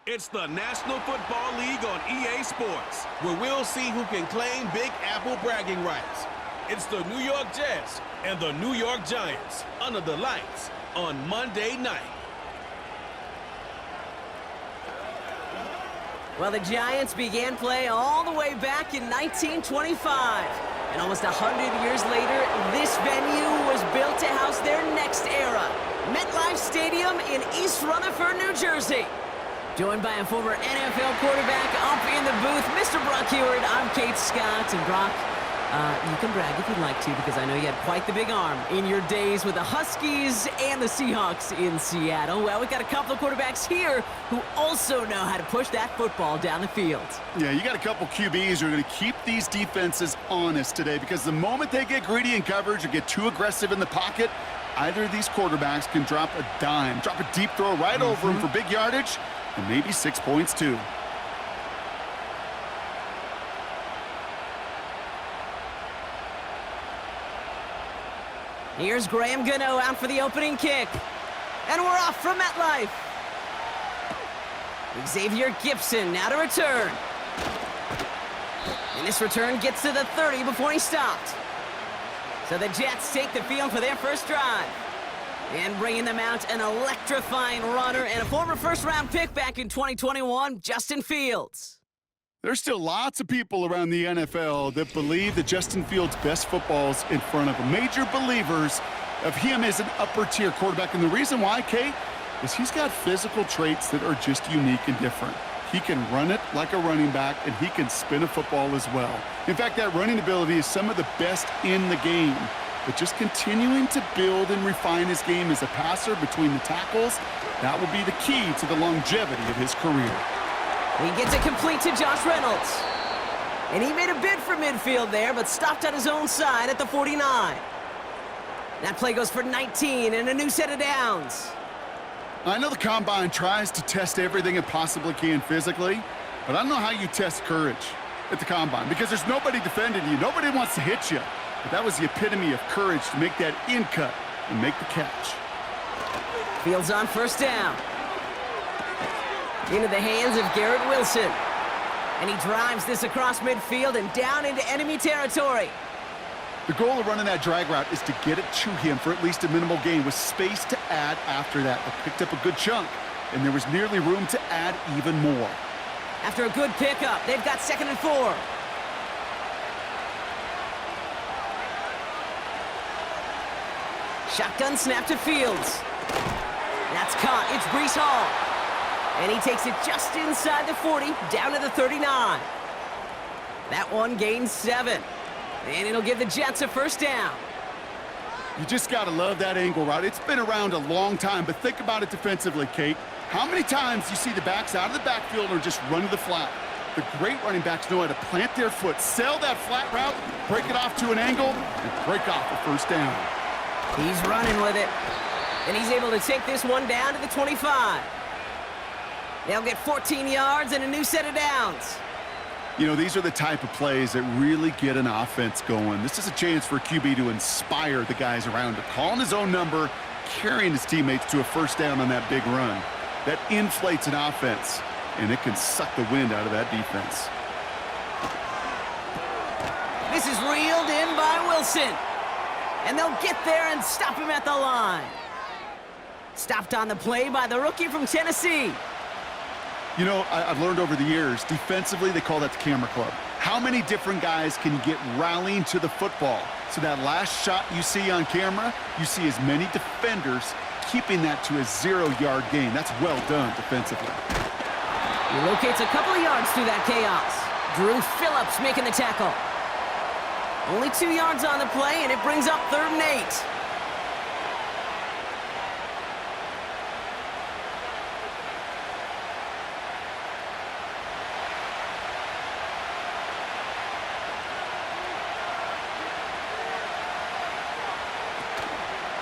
It's the National Football League on EA Sports, where we'll see who can claim Big Apple bragging rights. It's the New York Jets and the New York Giants under the lights on Monday night. Well, the Giants began play all the way back in 1925. And almost 100 years later, this venue was built to house their next era. MetLife Stadium in East Rutherford, New Jersey. Joined by a former NFL quarterback up in the booth, Mr. Brock Heward. I'm Kate Scott, and Brock, you can brag if you'd like to, because I know you had quite the big arm in your days with the Huskies and the Seahawks in Seattle. Well, we've got a couple of quarterbacks here who also know how to push that football down the field. Yeah, you got a couple QBs who are going to keep these defenses honest today, because the moment they get greedy in coverage or get too aggressive in the pocket, either of these quarterbacks can drop a dime, drop a deep throw right over him for big yardage, and maybe 6 points too. Here's Graham Gano out for the opening kick. And we're off from MetLife. Xavier Gipson now to return. And this return gets to the 30 before he stopped. So the Jets take the field for their first drive. And bringing them out, an electrifying runner and a former first-round pick back in 2021, Justin Fields. There's still lots of people around the NFL that believe that Justin Fields' best football's in front of them. Major believers of him as an upper-tier quarterback. And the reason why, Kate, is he's got physical traits that are just unique and different. He can run it like a running back, and he can spin a football as well. In fact, that running ability is some of the best in the game. But just continuing to build and refine his game as a passer between the tackles, that will be the key to the longevity of his career. He gets it complete to Josh Reynolds. And he made a bid for midfield there, but stopped on his own side at the 49. That play goes for 19 and a new set of downs. I know the Combine tries to test everything it possibly can physically, but I don't know how you test courage at the Combine, because there's nobody defending you. Nobody wants to hit you. But that was the epitome of courage to make that in cut and make the catch. Fields on first down. Into the hands of Garrett Wilson. And he drives this across midfield and down into enemy territory. The goal of running that drag route is to get it to him for at least a minimal gain with space to add after that. They picked up a good chunk, and there was nearly room to add even more. After a good pickup, they've got 2nd and 4. Shotgun snap to Fields. That's caught. It's Breece Hall. And he takes it just inside the 40, down to the 39. That one gains 7. And it'll give the Jets a first down. You just got to love that angle route. It's been around a long time, but think about it defensively, Kate. How many times you see the backs out of the backfield or just run to the flat? The great running backs know how to plant their foot, sell that flat route, break it off to an angle, and break off the first down. He's running with it. And he's able to take this one down to the 25. They'll get 14 yards and a new set of downs. You know, these are the type of plays that really get an offense going. This is a chance for a QB to inspire the guys around him. Calling his own number, carrying his teammates to a first down on that big run. That inflates an offense, and it can suck the wind out of that defense. This is reeled in by Wilson. And they'll get there and stop him at the line. Stopped on the play by the rookie from Tennessee. You know, I've learned over the years, defensively, they call that the camera club. How many different guys can you get rallying to the football? So that last shot you see on camera, you see as many defenders keeping that to a 0-yard gain. That's well done defensively. He locates a couple of yards through that chaos. Drew Phillips making the tackle. Only 2 yards on the play, and it brings up 3rd and 8.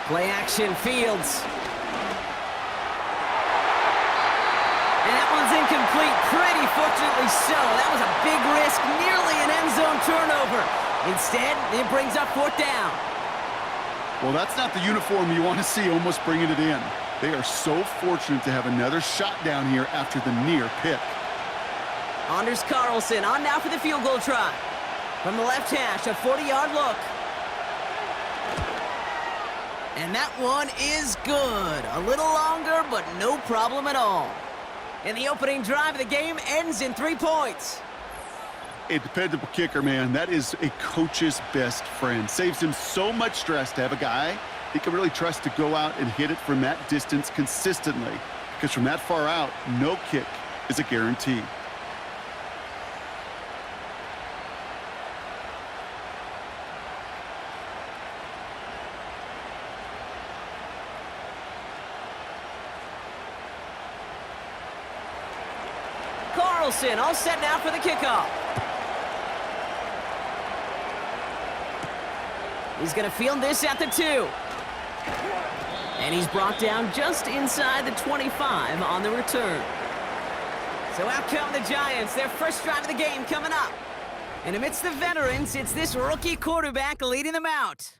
Play action, Fields. And that one's incomplete, pretty fortunately so. That was a big risk, nearly an end zone turnover. Instead, it brings up 4th down. Well, that's not the uniform you want to see almost bringing it in. They are so fortunate to have another shot down here after the near pick. Anders Carlson on now for the field goal try. From the left hash, a 40-yard look. And that one is good. A little longer, but no problem at all. And the opening drive of the game ends in 3 points. A dependable kicker, man. That is a coach's best friend. Saves him so much stress to have a guy he can really trust to go out and hit it from that distance consistently. Because from that far out, no kick is a guarantee. Carlson all set now for the kickoff. He's going to field this at the 2. And he's brought down just inside the 25 on the return. So out come the Giants, their first drive of the game coming up. And amidst the veterans, it's this rookie quarterback leading them out.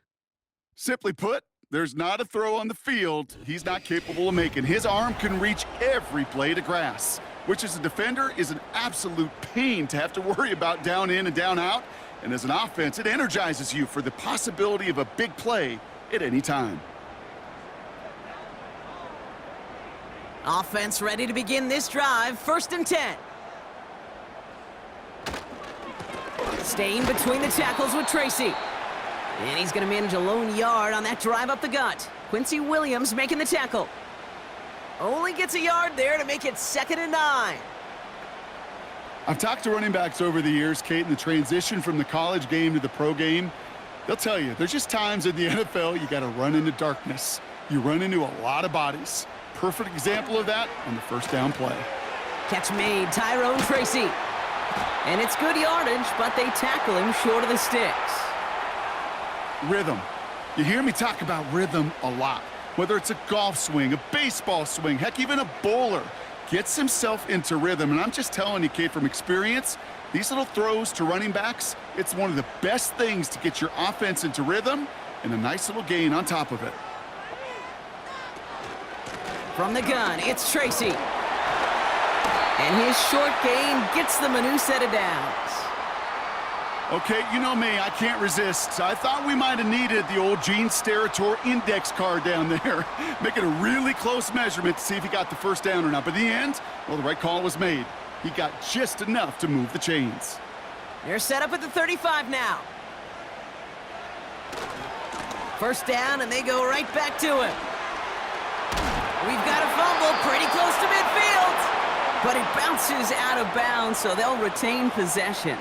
Simply put, there's not a throw on the field he's not capable of making. His arm can reach every blade of grass, which as a defender is an absolute pain to have to worry about down in and down out. And as an offense, it energizes you for the possibility of a big play at any time. Offense ready to begin this drive, 1st and 10. Staying between the tackles with Tracy. And he's going to manage a lone yard on that drive up the gut. Quincy Williams making the tackle. Only gets a yard there to make it 2nd and 9. I've talked to running backs over the years, Kate, in the transition from the college game to the pro game. They'll tell you, there's just times in the NFL you got to run into darkness. You run into a lot of bodies. Perfect example of that on the first down play. Catch made, Tyrone Tracy. And it's good yardage, but they tackle him short of the sticks. Rhythm. You hear me talk about rhythm a lot. Whether it's a golf swing, a baseball swing, heck, even a bowler gets himself into rhythm. And I'm just telling you, Kate, from experience, these little throws to running backs, it's one of the best things to get your offense into rhythm and a nice little gain on top of it. From the gun, it's Tracy. And his short gain gets them a new set of downs. Okay, you know me, I can't resist. I thought we might have needed the old Gene Steratore index card down there, making a really close measurement to see if he got the first down or not. But in the end, well, the right call was made. He got just enough to move the chains. They're set up at the 35 now. First down, and they go right back to him. We've got a fumble pretty close to midfield, but it bounces out of bounds, so they'll retain possession.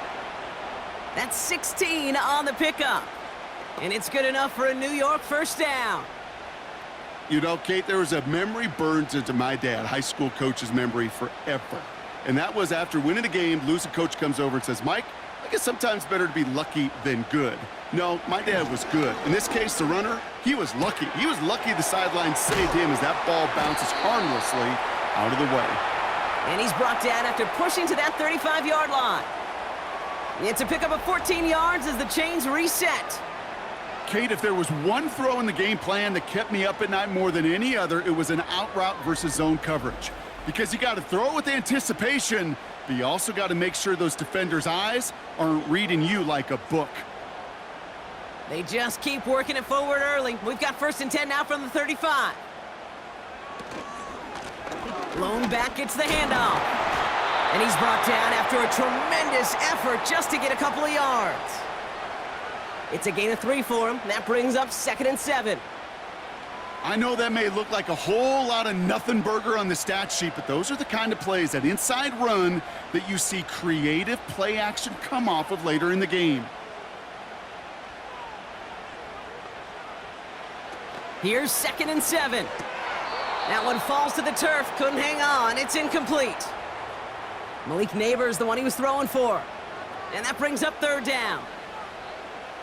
That's 16 on the pickup, and it's good enough for a New York first down. You know, Kate, there was a memory burned into my dad, high school coach's memory forever. And that was after winning a game, losing coach comes over and says, Mike, I guess sometimes better to be lucky than good. No, my dad was good. In this case, the runner, he was lucky. He was lucky the sideline saved him as that ball bounces harmlessly out of the way. And he's brought down after pushing to that 35-yard line. It's a pickup of 14 yards as the chains reset. Kate, if there was one throw in the game plan that kept me up at night more than any other, it was an out route versus zone coverage. Because you got to throw with anticipation, but you also got to make sure those defenders' eyes aren't reading you like a book. They just keep working it forward early. We've got 1st and 10 now from the 35. Lone back gets the handoff. And he's brought down after a tremendous effort just to get a couple of yards. It's a gain of 3 for him. That brings up 2nd and 7. I know that may look like a whole lot of nothing burger on the stat sheet, but those are the kind of plays, that inside run, that you see creative play action come off of later in the game. Here's 2nd and 7. That one falls to the turf. Couldn't hang on. It's incomplete. Malik Neighbors, the one he was throwing for. And that brings up 3rd down.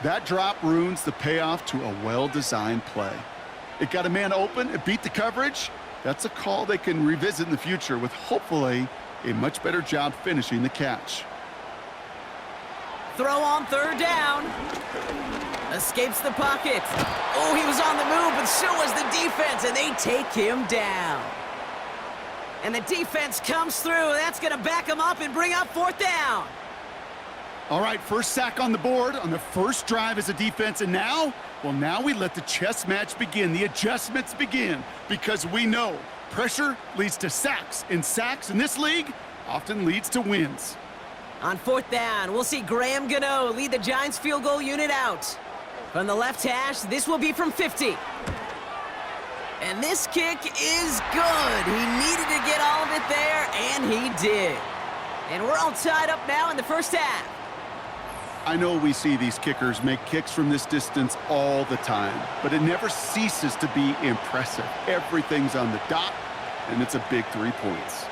That drop ruins the payoff to a well-designed play. It got a man open, it beat the coverage. That's a call they can revisit in the future with hopefully a much better job finishing the catch. Throw on 3rd down. Escapes the pocket. Oh, he was on the move, but so was the defense, and they take him down. And the defense comes through. That's going to back him up and bring up 4th down. All right, first sack on the board on the first drive as a defense, and now, well, now we let the chess match begin. The adjustments begin, because we know pressure leads to sacks, and sacks in this league often leads to wins. On 4th down, we'll see Graham Gano lead the Giants field goal unit out. From the left hash, this will be from 50. And this kick is good. He needed to get all of it there, and he did. And we're all tied up now in the first half. I know we see these kickers make kicks from this distance all the time, but it never ceases to be impressive. Everything's on the dot, and it's a big 3 points.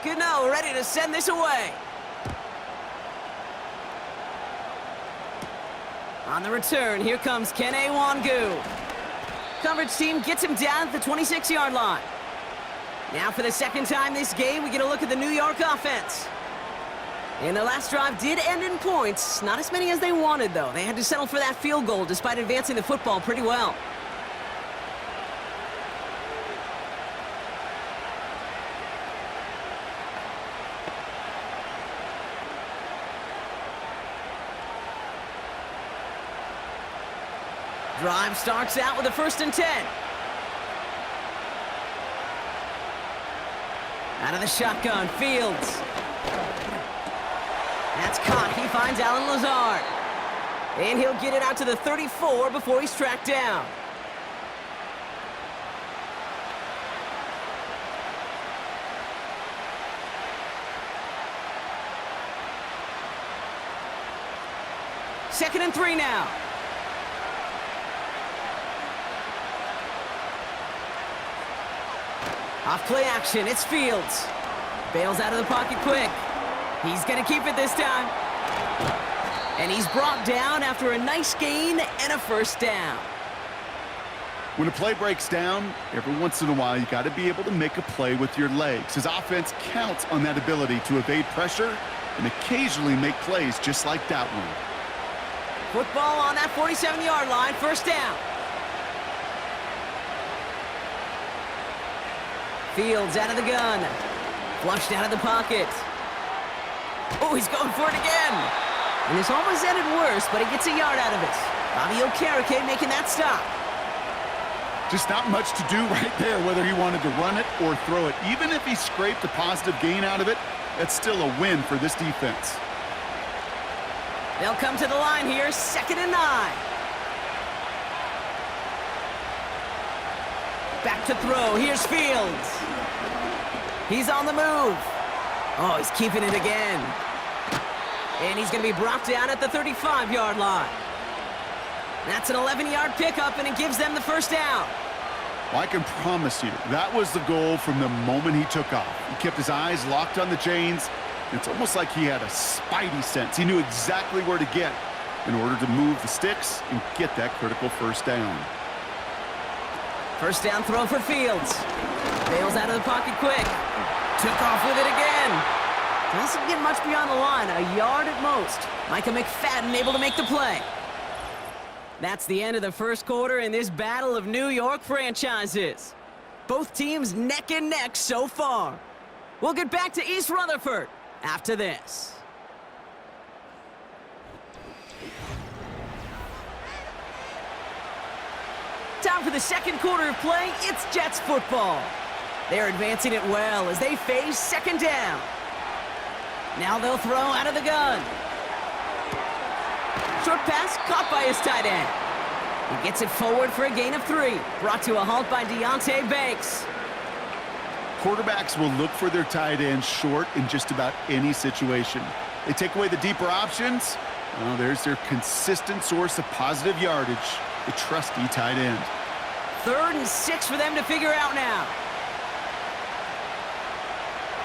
Gano ready to send this away. On the return, here comes Kene Wangu. Coverage team gets him down at the 26-yard line. Now for the second time this game, we get a look at the New York offense. And their last drive did end in points. Not as many as they wanted, though. They had to settle for that field goal despite advancing the football pretty well. Drive starts out with a 1st and 10. Out of the shotgun, Fields. That's caught. He finds Alan Lazard. And he'll get it out to the 34 before he's tracked down. Second and 3 now. Off play action, it's Fields. Bails out of the pocket quick. He's gonna keep it this time. And he's brought down after a nice gain and a 1st down. When a play breaks down, every once in a while you got to be able to make a play with your legs. His offense counts on that ability to evade pressure and occasionally make plays just like that one. Football on that 47-yard line, 1st down. Fields out of the gun. Flushed out of the pocket. Oh, he's going for it again. And this almost ended worse, but he gets a yard out of it. Bobby Okereke making that stop. Just not much to do right there, whether he wanted to run it or throw it. Even if he scraped a positive gain out of it, that's still a win for this defense. They'll come to the line here, 2nd and 9. Back to throw. Here's Fields. He's on the move. Oh, he's keeping it again. And he's going to be brought down at the 35-yard line. That's an 11-yard pickup, and it gives them the 1st down. Well, I can promise you, that was the goal from the moment he took off. He kept his eyes locked on the chains. It's almost like he had a spidey sense. He knew exactly where to get in order to move the sticks and get that critical 1st down. 1st down throw for Fields. Bails out of the pocket quick. Took off with it again. Doesn't get much beyond the line, a yard at most. Micah McFadden able to make the play. That's the end of the 1st quarter in this battle of New York franchises. Both teams neck and neck so far. We'll get back to East Rutherford after this. Time for the 2nd quarter of play. It's Jets football. They're advancing it well as they face 2nd down. Now they'll throw out of the gun. Short pass caught by his tight end. He gets it forward for a gain of 3. Brought to a halt by Deonte Banks. Quarterbacks will look for their tight end short in just about any situation. They take away the deeper options. Well, there's their consistent source of positive yardage, the trusty tight end. 3rd and 6 for them to figure out now.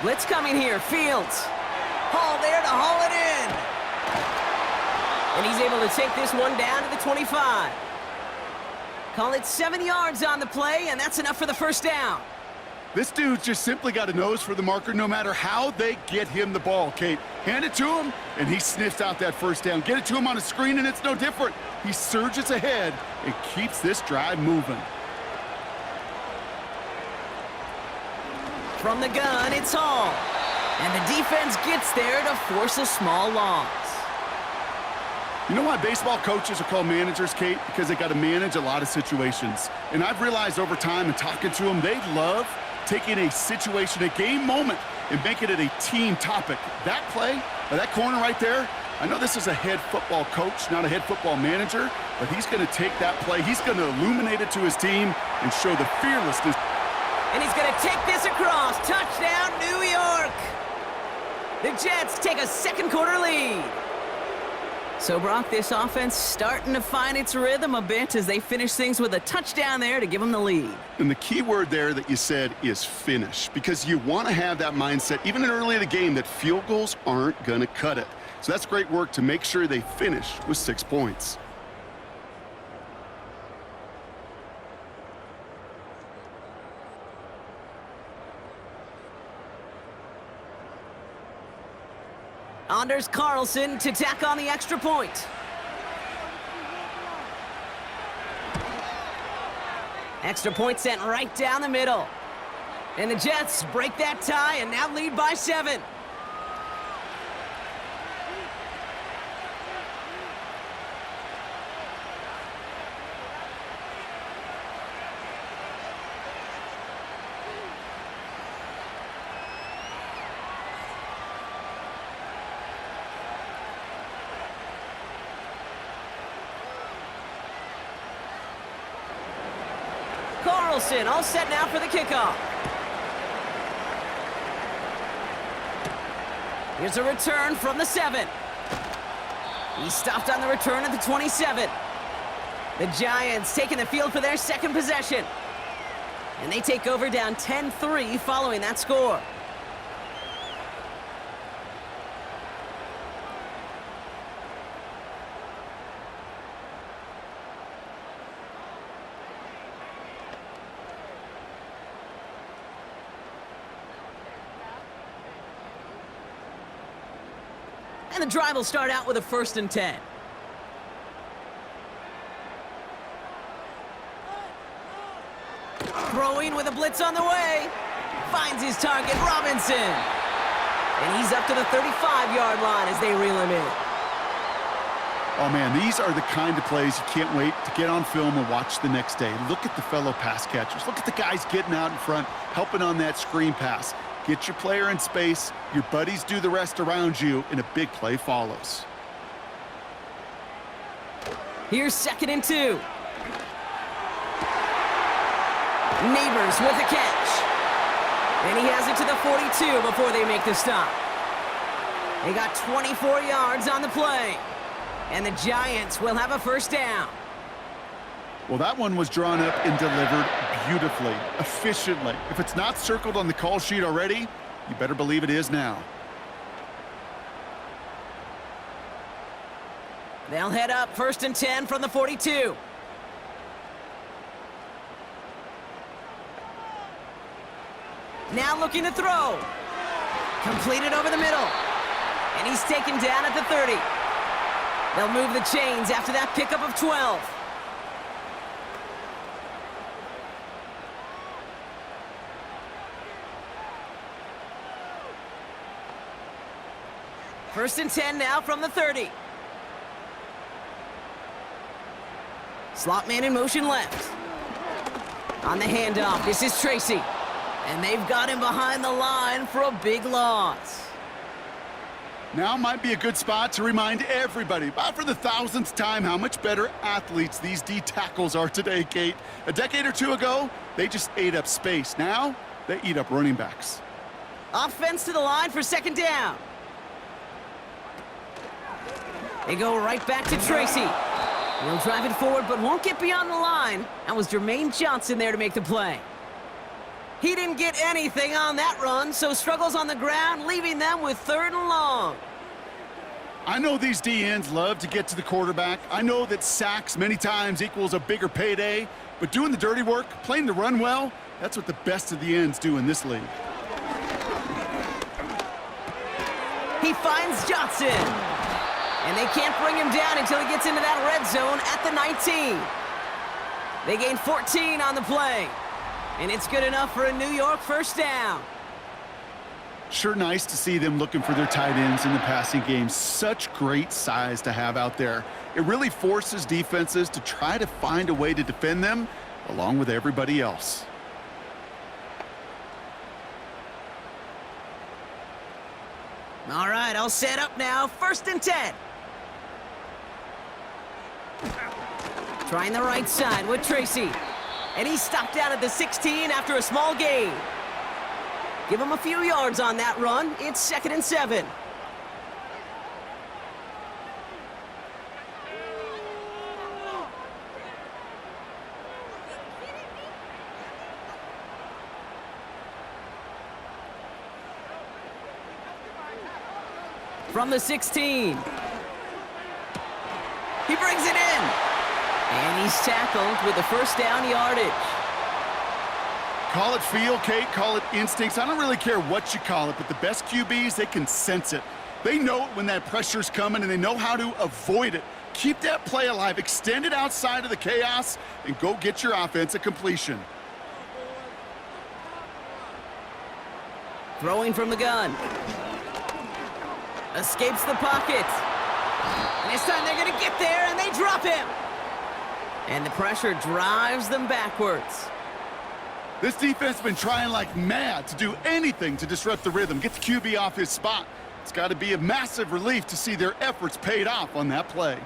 Blitz coming here. Fields. Hall there to haul it in. And he's able to take this one down to the 25. Call it 7 yards on the play, and that's enough for the first down. This dude's just simply got a nose for the marker no matter how they get him the ball, Kate. Hand it to him, and he sniffs out that first down. Get it to him on a screen, and it's no different. He surges ahead and keeps this drive moving. From the gun, it's Hall. And the defense gets there to force a small loss. You know why baseball coaches are called managers, Kate? Because they got to manage a lot of situations. And I've realized over time and talking to them, they love taking a situation, a game moment, and making it a team topic. That play, or that corner right there, I know this is a head football coach, not a head football manager, but he's going to take that play, he's going to illuminate it to his team and show the fearlessness. And he's going to take this across. Touchdown, New York! The Jets take a second quarter lead. So, Brock, this offense starting to find its rhythm a bit as they finish things with a touchdown there to give them the lead. And the key word there that you said is finish, because you want to have that mindset, even in early in the game, that field goals aren't going to cut it. So that's great work to make sure they finish with 6 points. Anders Carlson to tack on the extra point. Extra point sent right down the middle. And the Jets break that tie and now lead by 7. Carlson all set now for the kickoff. Here's a return from the 7. He stopped on the return at the 27. The Giants taking the field for their second possession. And they take over down 10-3 following that score. And the drive will start out with a 1st and 10. Throwing with a blitz on the way. Finds his target, Robinson. And he's up to the 35-yard line as they reel him in. Oh, man, these are the kind of plays you can't wait to get on film and watch the next day. Look at the fellow pass catchers. Look at the guys getting out in front, helping on that screen pass. Get your player in space, your buddies do the rest around you, and a big play follows. Here's 2nd and 2. Neighbors with a catch. And he has it to the 42 before they make the stop. They got 24 yards on the play. And the Giants will have a 1st down. Well, that one was drawn up and delivered beautifully, efficiently. If it's not circled on the call sheet already, you better believe it is now. They'll head up 1st and 10 from the 42. Now looking to throw. Completed over the middle. And he's taken down at the 30. They'll move the chains after that pickup of 12. First and 10 now from the 30. Slot man in motion left. On the handoff, this is Tracy. And they've got him behind the line for a big loss. Now might be a good spot to remind everybody, about for the 1000th time, how much better athletes these D tackles are today, Kate. A decade or two ago, they just ate up space. Now, they eat up running backs. Offense to the line for 2nd down. They go right back to Tracy. He'll drive it forward, but won't get beyond the line. That was Jermaine Johnson there to make the play. He didn't get anything on that run, so struggles on the ground, leaving them with 3rd and long. I know these DNs love to get to the quarterback. I know that sacks many times equals a bigger payday, but doing the dirty work, playing the run well, that's what the best of the ends do in this league. He finds Johnson. And they can't bring him down until he gets into that red zone at the 19. They gain 14 on the play. And it's good enough for a New York first down. Sure nice to see them looking for their tight ends in the passing game. Such great size to have out there. It really forces defenses to try to find a way to defend them along with everybody else. All right, all set up now. 1st and 10. Trying the right side with Tracy. And he's stopped down at the 16 after a small gain. Give him a few yards on that run. It's 2nd and 7. From the 16. He brings it in. And he's tackled with the first down yardage. Call it feel, Kate, call it instincts. I don't really care what you call it, but the best QBs, they can sense it. They know it when that pressure's coming, and they know how to avoid it. Keep that play alive, extend it outside of the chaos, and go get your offense a completion. Throwing from the gun. Escapes the pocket. And this time they're going to get there, and they drop him. And the pressure drives them backwards. This defense has been trying like mad to do anything to disrupt the rhythm, get the QB off his spot. It's got to be a massive relief to see their efforts paid off on that play.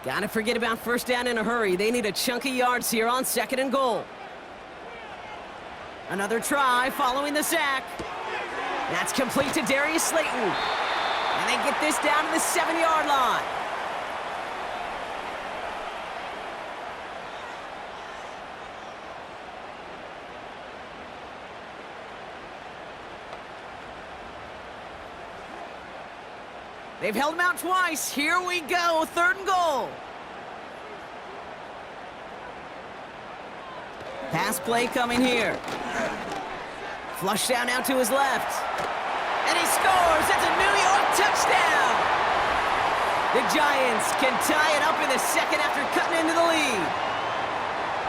Gotta forget about first down in a hurry. They need a chunk of yards here on 2nd and goal. Another try following the sack. That's complete to Darius Slayton. And they get this down to the 7-yard line. They've held him out twice. Here we go, 3rd and goal. Pass play coming here. Flush down now to his left. And he scores. That's a New York touchdown. The Giants can tie it up in the 2nd after cutting into the lead.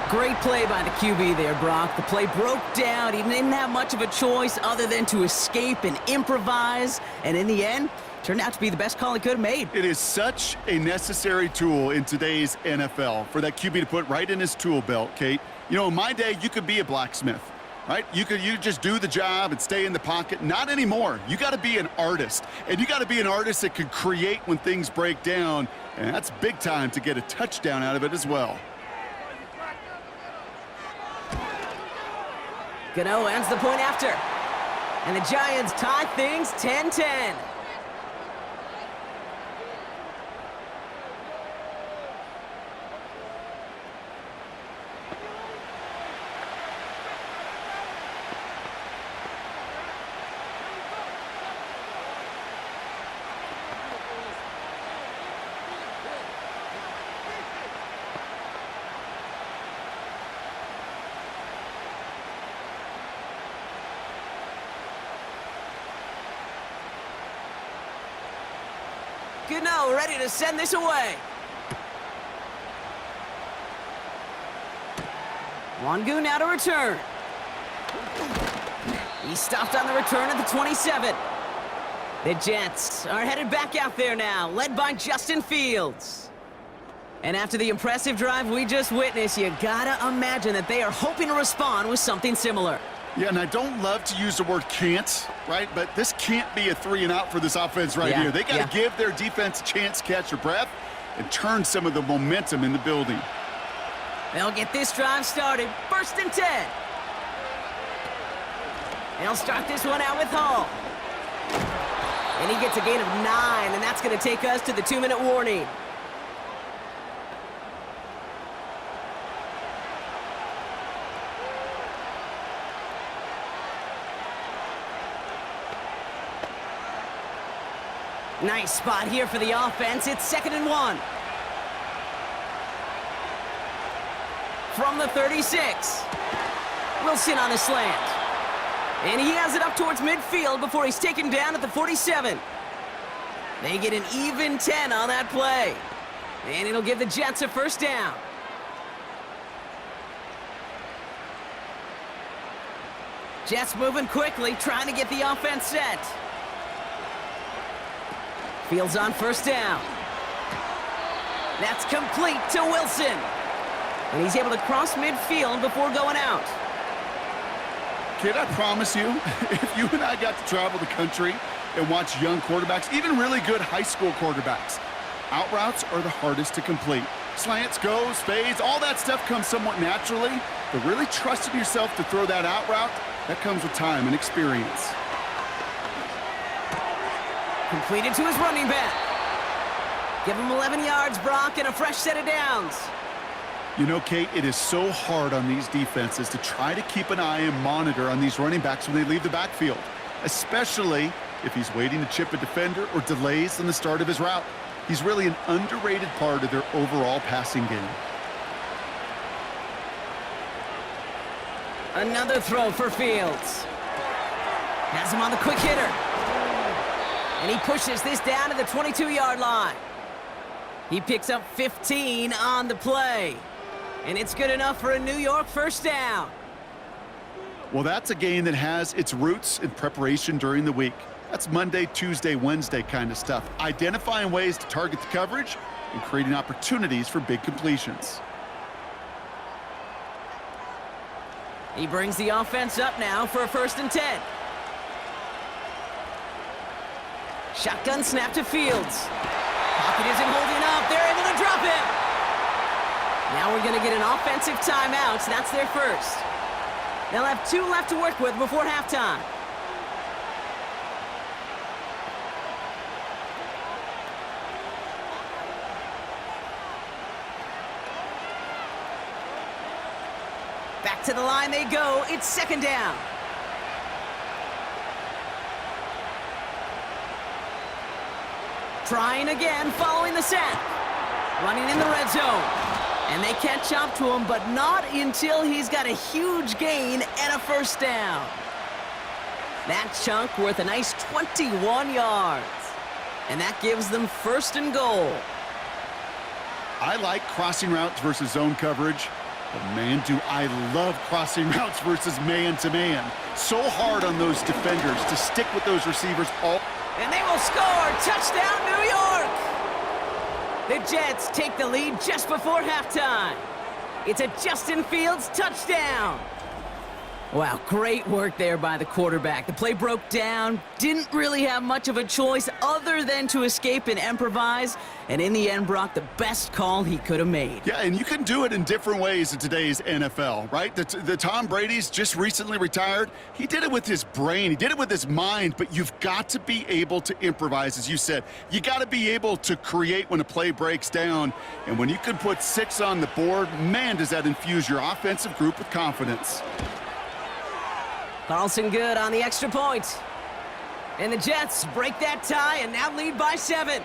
Great play by the QB there, Brock. The play broke down. He didn't have much of a choice other than to escape and improvise. And in the end, turned out to be the best call he could have made. It is such a necessary tool in today's NFL for that QB to put right in his tool belt, Kate. You know, in my day, you could be a blacksmith, right? You just do the job and stay in the pocket. Not anymore. You got to be an artist, and you got to be an artist that can create when things break down, and that's big time to get a touchdown out of it as well. Gano ends the point after, and the Giants tie things 10-10. Gano ready to send this away. Wangu now to return. He stopped on the return at the 27. The Jets are headed back out there now, led by Justin Fields. And after the impressive drive we just witnessed, you gotta imagine that they are hoping to respond with something similar. Yeah, and I don't love to use the word can't, right? But this can't be a 3-and-out for this offense right here. They got to give their defense a chance to catch their breath and turn some of the momentum in the building. They'll get this drive started. 1st and 10. And he'll start this one out with Hall. And he gets a gain of 9, and that's going to take us to the 2-minute warning. Nice spot here for the offense. It's 2nd and 1. From the 36. Wilson on the slant. And he has it up towards midfield before he's taken down at the 47. They get an even 10 on that play. And it'll give the Jets a first down. Jets moving quickly, trying to get the offense set. Fields on first down. That's complete to Wilson. And he's able to cross midfield before going out. Kid, I promise you, if you and I got to travel the country and watch young quarterbacks, even really good high school quarterbacks, out routes are the hardest to complete. Slants, goes, fades, all that stuff comes somewhat naturally, but really trusting yourself to throw that out route, that comes with time and experience. Completed to his running back. Give him 11 yards, Brock, and a fresh set of downs. You know, Kate, it is so hard on these defenses to try to keep an eye and monitor on these running backs when they leave the backfield, especially if he's waiting to chip a defender or delays in the start of his route. He's really an underrated part of their overall passing game. Another throw for Fields. Has him on the quick hitter. And he pushes this down to the 22-yard line. He picks up 15 on the play. And it's good enough for a New York first down. Well, that's a game that has its roots in preparation during the week. That's Monday, Tuesday, Wednesday kind of stuff. Identifying ways to target the coverage and creating opportunities for big completions. He brings the offense up now for a 1st and 10. Shotgun snap to Fields. Pocket isn't holding up. They're able to drop it. Now we're going to get an offensive timeout. So that's their first. They'll have 2 left to work with before halftime. Back to the line they go. It's 2nd down. Trying again, following the sack. Running in the red zone. And they catch up to him, but not until he's got a huge gain and a first down. That chunk worth a nice 21 yards. And that gives them 1st and goal. I like crossing routes versus zone coverage, but man, do I love crossing routes versus man-to-man. So hard on those defenders to stick with those receivers all. And they will score! Touchdown, New York! The Jets take the lead just before halftime. It's a Justin Fields touchdown. Wow, great work there by the quarterback. The play broke down, didn't really have much of a choice other than to escape and improvise, and in the end, Brock, the best call he could have made. Yeah, and you can do it in different ways in today's NFL, right? The Tom Brady's just recently retired. He did it with his brain. He did it with his mind, but you've got to be able to improvise, as you said. You got to be able to create when a play breaks down, and when you can put 6 on the board, man, does that infuse your offensive group with confidence. Carlson good on the extra point. And the Jets break that tie and now lead by 7.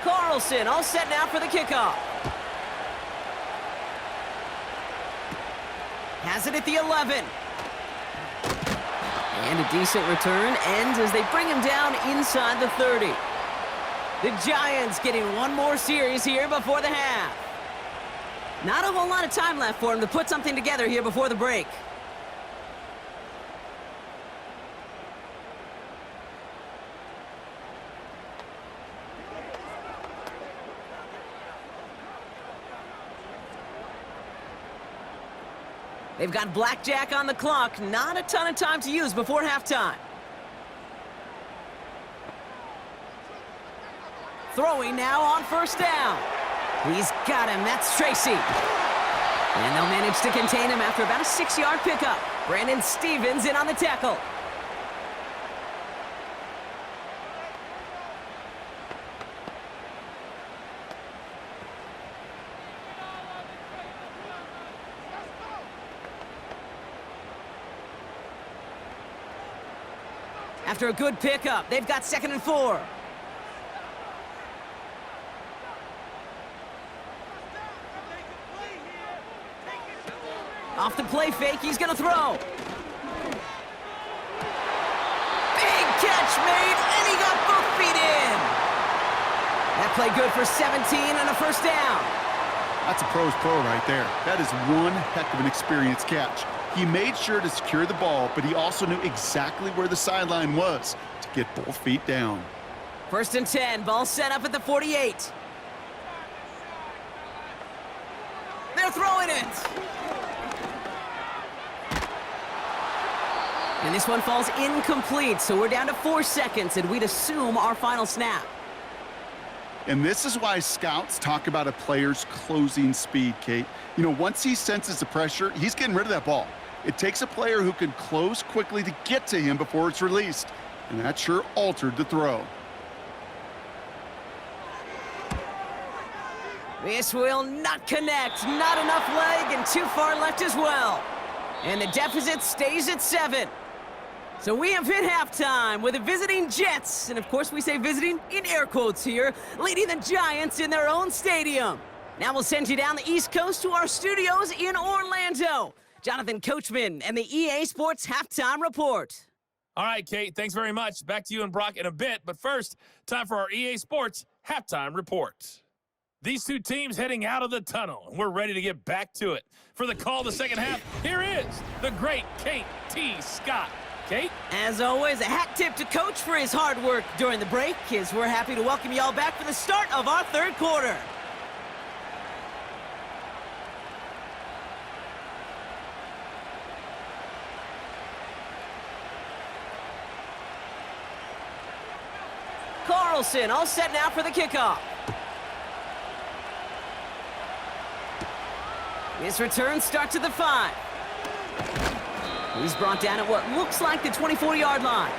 Carlson all set now for the kickoff. Has it at the 11. And a decent return ends as they bring him down inside the 30. The Giants getting one more series here before the half. Not a whole lot of time left for him to put something together here before the break. They've got blackjack on the clock. Not a ton of time to use before halftime. Throwing now on first down. He's got him. That's Tracy. And they'll manage to contain him after about a 6-yard pickup. Brandon Stevens in on the tackle. After a good pickup, they've got 2nd and 4. Off the play fake, he's gonna throw. Big catch made, and he got both feet in. That play good for 17 and a first down. That's a pro's pro right there. That is one heck of an experienced catch. He made sure to secure the ball, but he also knew exactly where the sideline was to get both feet down. 1st and 10, ball set up at the 48. They're throwing it. And this one falls incomplete, so we're down to 4 seconds, and we'd assume our final snap. And this is why scouts talk about a player's closing speed, Kate. You know, once he senses the pressure, he's getting rid of that ball. It takes a player who can close quickly to get to him before it's released. And that sure altered the throw. This will not connect. Not enough leg and too far left as well. And the deficit stays at 7. So we have hit halftime with the visiting Jets, and of course we say visiting in air quotes here, leading the Giants in their own stadium. Now we'll send you down the East Coast to our studios in Orlando. Jonathan Coachman and the EA Sports Halftime Report. All right, Kate, thanks very much. Back to you and Brock in a bit, but first, time for our EA Sports Halftime Report. These two teams heading out of the tunnel, and we're ready to get back to it. For the call of the second half, here is the great Kate T. Scott. Kate? As always, a hat tip to Coach for his hard work during the break, as we're happy to welcome you all back for the start of our 3rd quarter. Carlson all set now for the kickoff. His return starts at the 5. He's brought down at what looks like the 24-yard line.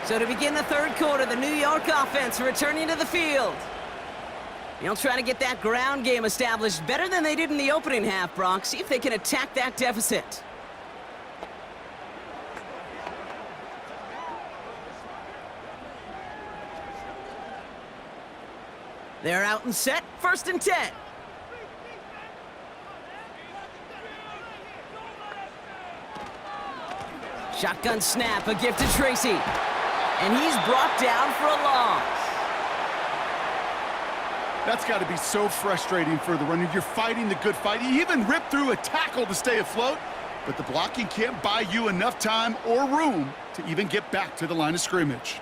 So to begin the 3rd quarter, the New York offense returning to the field. They'll try to get that ground game established better than they did in the opening half, Brock. See if they can attack that deficit. They're out and set, 1st and 10. Shotgun snap, a gift to Tracy. And he's brought down for a loss. That's got to be so frustrating for the runner. You're fighting the good fight. You even ripped through a tackle to stay afloat, but the blocking can't buy you enough time or room to even get back to the line of scrimmage.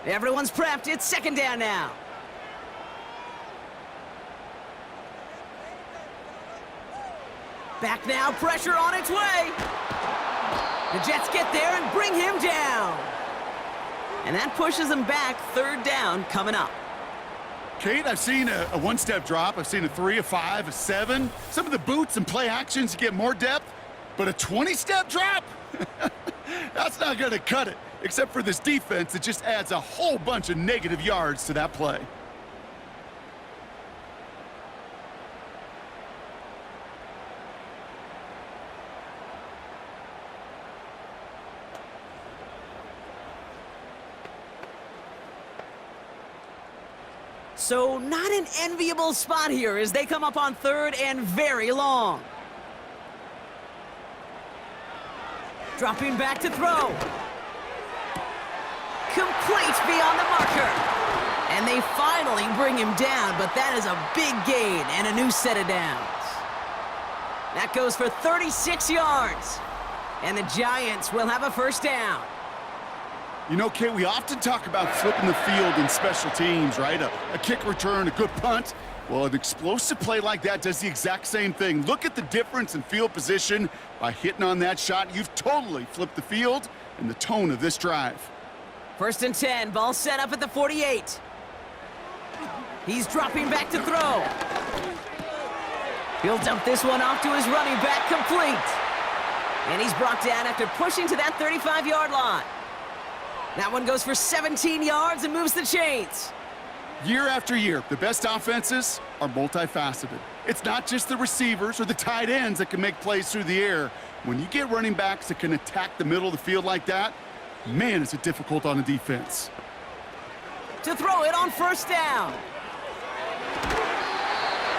Everyone's prepped. It's 2nd down now. Back now, pressure on its way. The Jets get there and bring him down. And that pushes them back. 3rd down coming up. Kate, I've seen a 1-step drop. I've seen a 3, a 5, a 7. Some of the boots and play actions get more depth, but a 20-step drop? That's not going to cut it, except for this defense that just adds a whole bunch of negative yards to that play. So not an enviable spot here as they come up on 3rd and very long. Dropping back to throw. Complete beyond the marker. And they finally bring him down, but that is a big gain and a new set of downs. That goes for 36 yards. And the Giants will have a 1st down. You know, Kate, we often talk about flipping the field in special teams, right? A kick return, a good punt. Well, an explosive play like that does the exact same thing. Look at the difference in field position. By hitting on that shot, you've totally flipped the field and the tone of this drive. 1st and 10, ball set up at the 48. He's dropping back to throw. He'll dump this one off to his running back, complete. And he's brought down after pushing to that 35-yard line. That one goes for 17 yards and moves the chains. Year after year, the best offenses are multifaceted. It's not just the receivers or the tight ends that can make plays through the air. When you get running backs that can attack the middle of the field like that, man, is it difficult on a defense. To throw it on 1st down.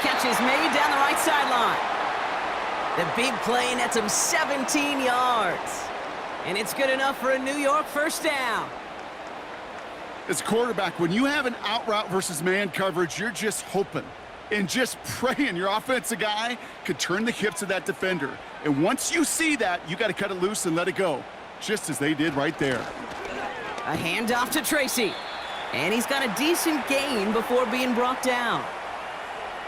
Catch is made down the right sideline. The big play nets him 17 yards. And it's good enough for a New York 1st down. As a quarterback, when you have an out route versus man coverage, you're just hoping and just praying your offensive guy could turn the hips of that defender. And once you see that, you got to cut it loose and let it go, just as they did right there. A handoff to Tracy. And he's got a decent gain before being brought down.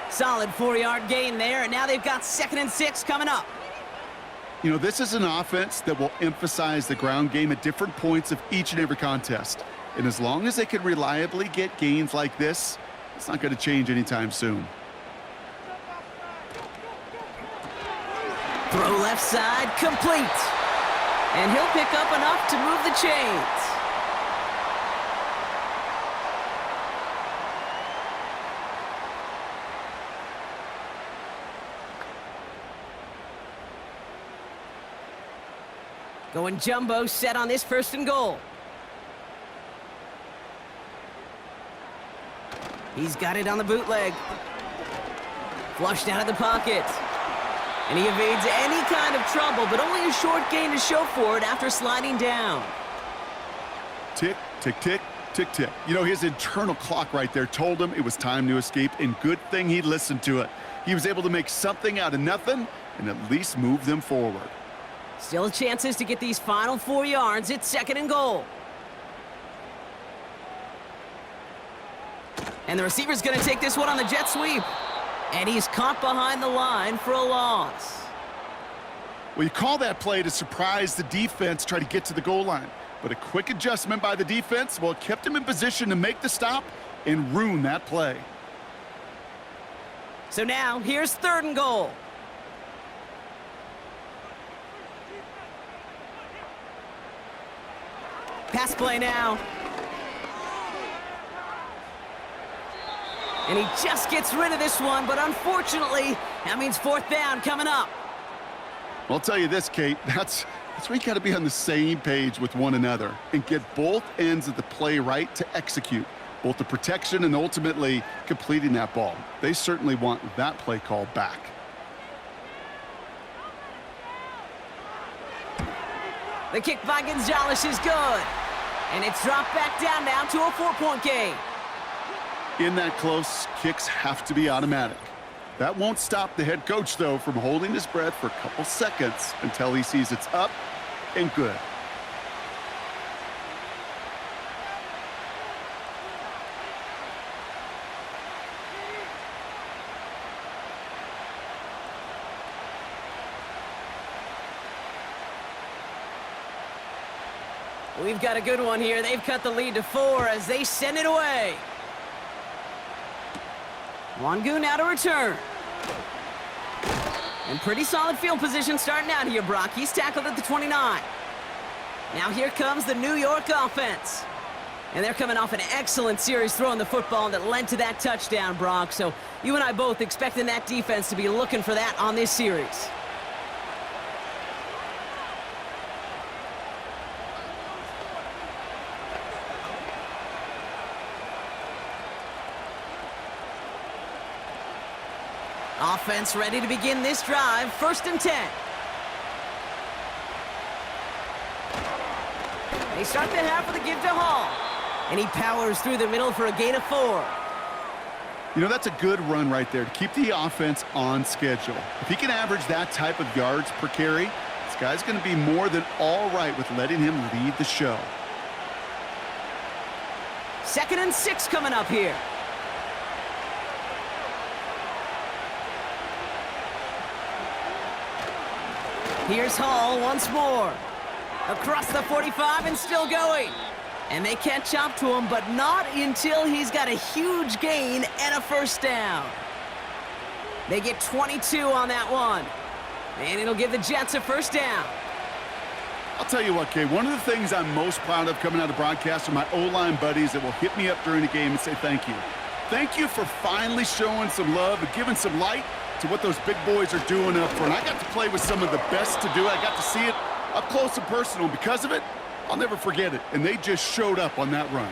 Solid 4-yard gain there, and now they've got 2nd and 6 coming up. You know, this is an offense that will emphasize the ground game at different points of each and every contest. And as long as they can reliably get gains like this, it's not going to change anytime soon. Throw left side, complete. And he'll pick up enough to move the chains. Going jumbo set on this 1st and goal. He's got it on the bootleg. Flushed out of the pocket. And he evades any kind of trouble, but only a short gain to show for it after sliding down. Tick, tick, tick, tick, tick. You know, his internal clock right there told him it was time to escape, and good thing he listened to it. He was able to make something out of nothing and at least move them forward. Still chances to get these final 4 yards. It's 2nd and goal. And the receiver's going to take this one on the jet sweep. And he's caught behind the line for a loss. Well, you call that play to surprise the defense, try to get to the goal line. But a quick adjustment by the defense, well, it kept him in position to make the stop and ruin that play. So now, here's 3rd and goal. Pass play now. And he just gets rid of this one, but unfortunately, that means 4th down coming up. Well, I'll tell you this, Kate, that's where you got to be on the same page with one another and get both ends of the play right to execute, both the protection and ultimately completing that ball. They certainly want that play call back. The kick by Gonzalez is good. And it's dropped back down now to a 4-point game. In that close, kicks have to be automatic. That won't stop the head coach, though, from holding his breath for a couple seconds until he sees it's up and good. We've got a good one here. They've cut the lead to 4 as they send it away. Wangu now to return. And pretty solid field position starting out here, Brock. He's tackled at the 29. Now here comes the New York offense. And they're coming off an excellent series throwing the football that led to that touchdown, Brock. So you and I both expecting that defense to be looking for that on this series. Offense ready to begin this drive. 1st and 10. They start the half with a give to Hall. And he powers through the middle for a gain of 4. You know, that's a good run right there to keep the offense on schedule. If he can average that type of yards per carry, this guy's going to be more than all right with letting him lead the show. 2nd and 6 coming up here. Here's Hall once more. Across the 45 and still going. And they catch up to him, but not until he's got a huge gain and a first down. They get 22 on that one. And it'll give the Jets a first down. I'll tell you what, Kay, one of the things I'm most proud of coming out of broadcast are my O-line buddies that will hit me up during the game and say thank you. Thank you for finally showing some love and giving some light to what those big boys are doing up front. I got to play with some of the best to do it. I got to see it up close and personal. Because of it, I'll never forget it. And they just showed up on that run.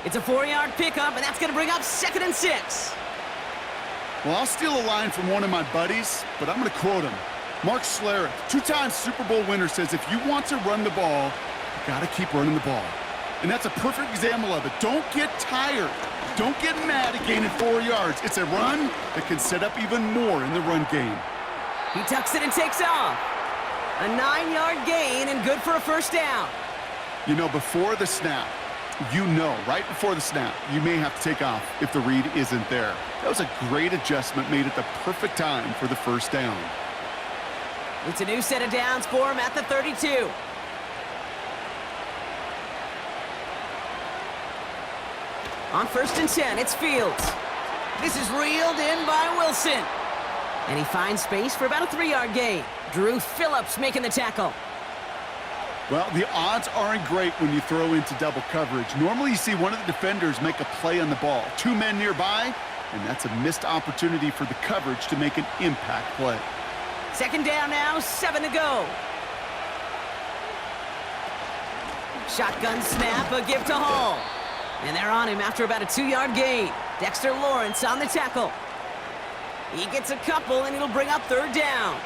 It's a 4-yard pickup, and that's going to bring up 2nd and 6. Well, I'll steal a line from one of my buddies, but I'm going to quote him. Mark Schlereth, 2-time Super Bowl winner, says if you want to run the ball, you got to keep running the ball. And that's a perfect example of it. Don't get tired. Don't get mad at gaining 4 yards. It's a run that can set up even more in the run game. He tucks it and takes off. A 9-yard gain and good for a first down. You know, before the snap, right before the snap, you may have to take off if the read isn't there. That was a great adjustment made at the perfect time for the first down. It's a new set of downs for him at the 32. On 1st and 10, it's Fields. This is reeled in by Wilson. And he finds space for about a 3-yard gain. Drew Phillips making the tackle. Well, the odds aren't great when you throw into double coverage. Normally you see one of the defenders make a play on the ball. 2 men nearby, and that's a missed opportunity for the coverage to make an impact play. 2nd down now, 7 to go. Shotgun snap, a give to Hall. And they're on him after about a 2-yard gain. Dexter Lawrence on the tackle. He gets a couple, and it'll bring up 3rd down.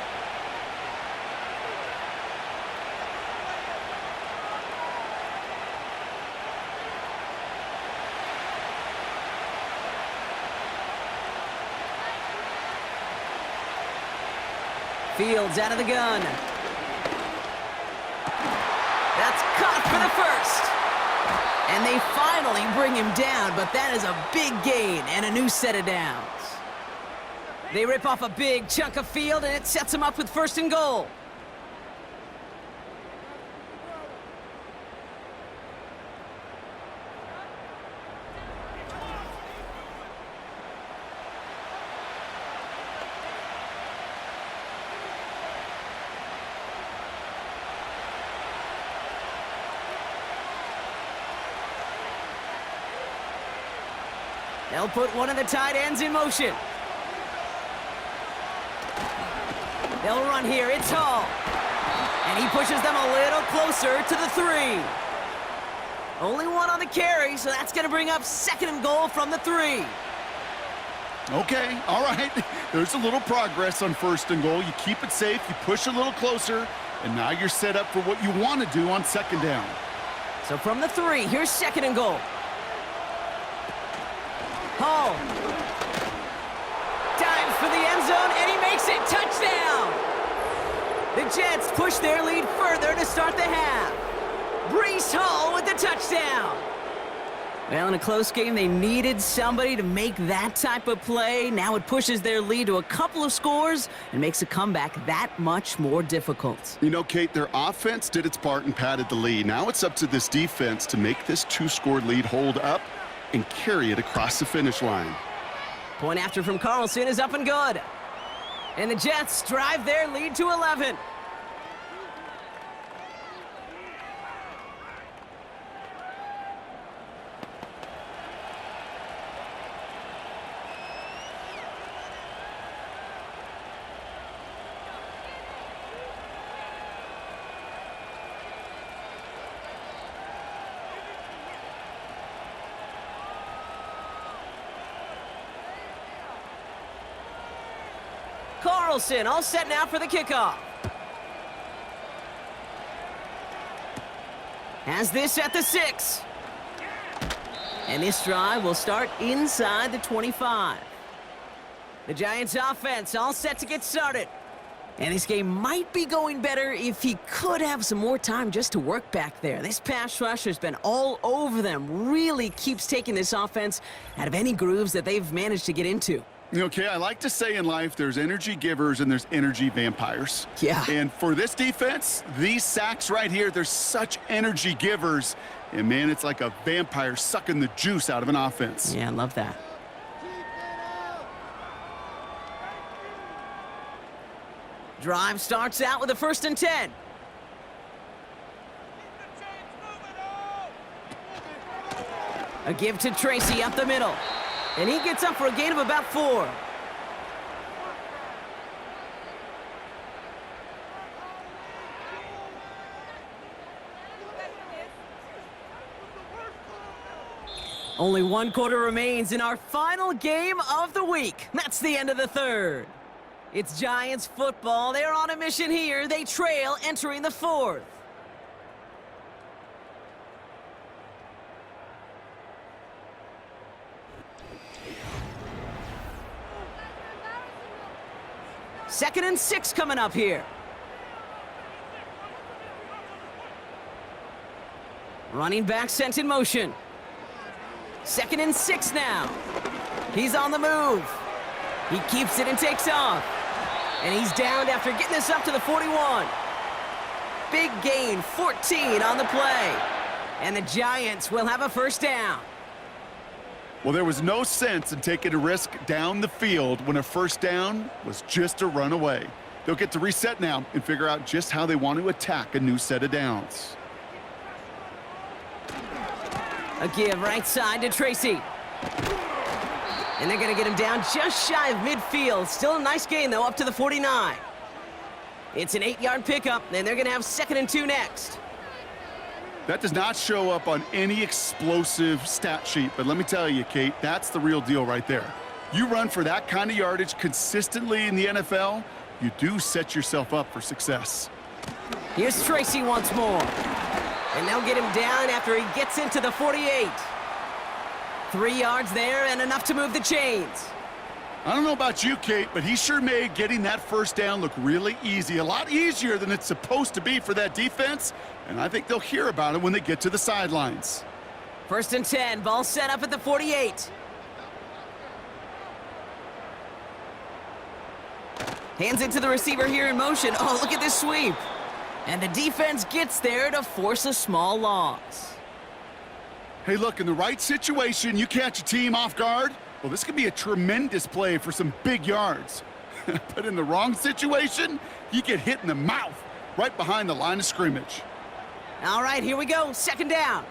Fields out of the gun. That's caught for the first. And they finally bring him down, but that is a big gain and a new set of downs. They rip off a big chunk of field, and it sets them up with 1st and goal. They'll put one of the tight ends in motion. They'll run here. It's Hall. And he pushes them a little closer to the 3. Only one on the carry, so that's going to bring up 2nd and goal from the 3. Okay, all right. There's a little progress on 1st and goal. You keep it safe, you push a little closer, and now you're set up for what you want to do on 2nd down. So from the 3, here's 2nd and goal. Hall dives for the end zone, and he makes it. Touchdown! The Jets push their lead further to start the half. Breece Hall with the touchdown. Well, in a close game, they needed somebody to make that type of play. Now it pushes their lead to a couple of scores and makes a comeback that much more difficult. You know, Kate, their offense did its part and padded the lead. Now it's up to this defense to make this 2-score lead hold up and carry it across the finish line. Point after from Carlson is up and good. And the Jets drive their lead to 11. Carlson all set now for the kickoff. Has this at the 6. And this drive will start inside the 25. The Giants offense all set to get started. And this game might be going better if he could have some more time just to work back there. This pass rush has been all over them. Really keeps taking this offense out of any grooves that they've managed to get into. Okay, I like to say in life there's energy givers and there's energy vampires. Yeah. And for this defense, these sacks right here, they're such energy givers. And, man, it's like a vampire sucking the juice out of an offense. Yeah, I love that. Drive starts out with a 1st and 10. A give to Tracy up the middle. And he gets up for a gain of about 4. Only 1 quarter remains in our final game of the week. That's the end of the 3rd. It's Giants football. They're on a mission here. They trail entering the 4th. Second and 6 coming up here. Running back sent in motion. 2nd and 6 now. He's on the move. He keeps it and takes off. And he's downed after getting this up to the 41. Big gain, 14 on the play. And the Giants will have a 1st down. Well, there was no sense in taking a risk down the field when a 1st down was just a run away. They'll get to reset now and figure out just how they want to attack a new set of downs. A give right side to Tracy. And they're going to get him down just shy of midfield. Still a nice gain, though, up to the 49. It's an 8-yard pickup, and they're going to have 2nd and 2 next. That does not show up on any explosive stat sheet, but let me tell you, Kate, that's the real deal right there. You run for that kind of yardage consistently in the NFL, you do set yourself up for success. Here's Tracy once more. And they'll get him down after he gets into the 48. 3 yards there and enough to move the chains. I don't know about you, Kate, but he sure made getting that 1st down look really easy. A lot easier than it's supposed to be for that defense. And I think they'll hear about it when they get to the sidelines. 1st and 10, ball set up at the 48. Hands it to the receiver here in motion. Oh, look at this sweep. And the defense gets there to force a small loss. Hey, look, in the right situation, you catch a team off guard. Well, this could be a tremendous play for some big yards. But in the wrong situation, you get hit in the mouth right behind the line of scrimmage. All right, here we go. 2nd down.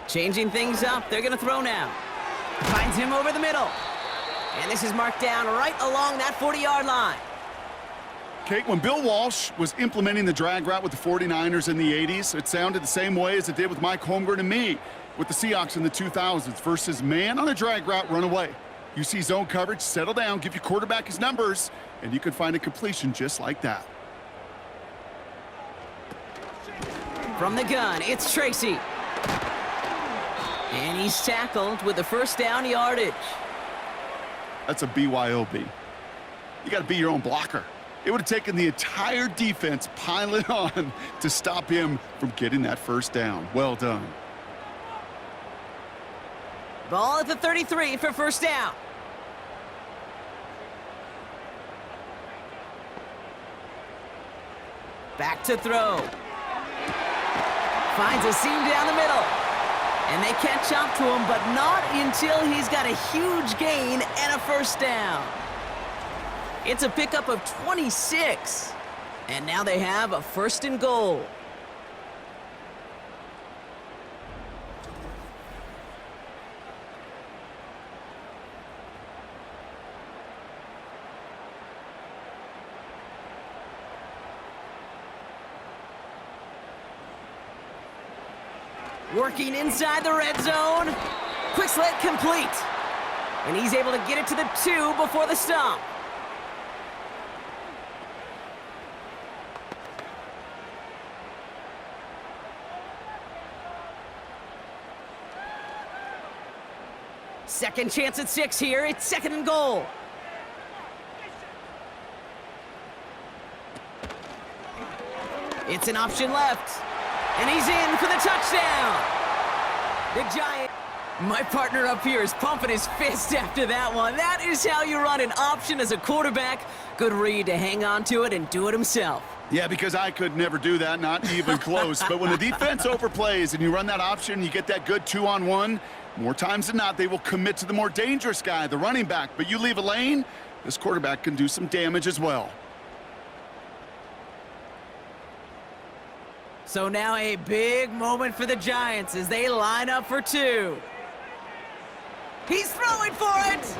Changing things up. They're going to throw now. Finds him over the middle. And this is marked down right along that 40-yard line. Kate, when Bill Walsh was implementing the drag route with the 49ers in the 80s, it sounded the same way as it did with Mike Holmgren and me with the Seahawks in the 2000s versus man on a drag route, run away. You see zone coverage, settle down, give your quarterback his numbers, and you can find a completion just like that. From the gun, it's Tracy. And he's tackled with the 1st down yardage. That's a BYOB. You got to be your own blocker. It would have taken the entire defense piling on to stop him from getting that 1st down. Well done. Ball at the 33 for 1st down. Back to throw. Finds a seam down the middle. And they catch up to him, but not until he's got a huge gain and a 1st down. It's a pickup of 26. And now they have a 1st and goal. Working inside the red zone. Quick slant complete. And he's able to get it to the 2 before the stop. Second chance at 6 here. It's 2nd and goal. It's an option left. And he's in for the touchdown. The Giants. My partner up here is pumping his fist after that one. That is how you run an option as a quarterback. Good read to hang on to it and do it himself. Yeah, because I could never do that, not even close. But when the defense overplays and you run that option, you get that good 2-on-1, more times than not, they will commit to the more dangerous guy, the running back. But you leave a lane, this quarterback can do some damage as well. So now a big moment for the Giants as they line up for two. He's throwing for it!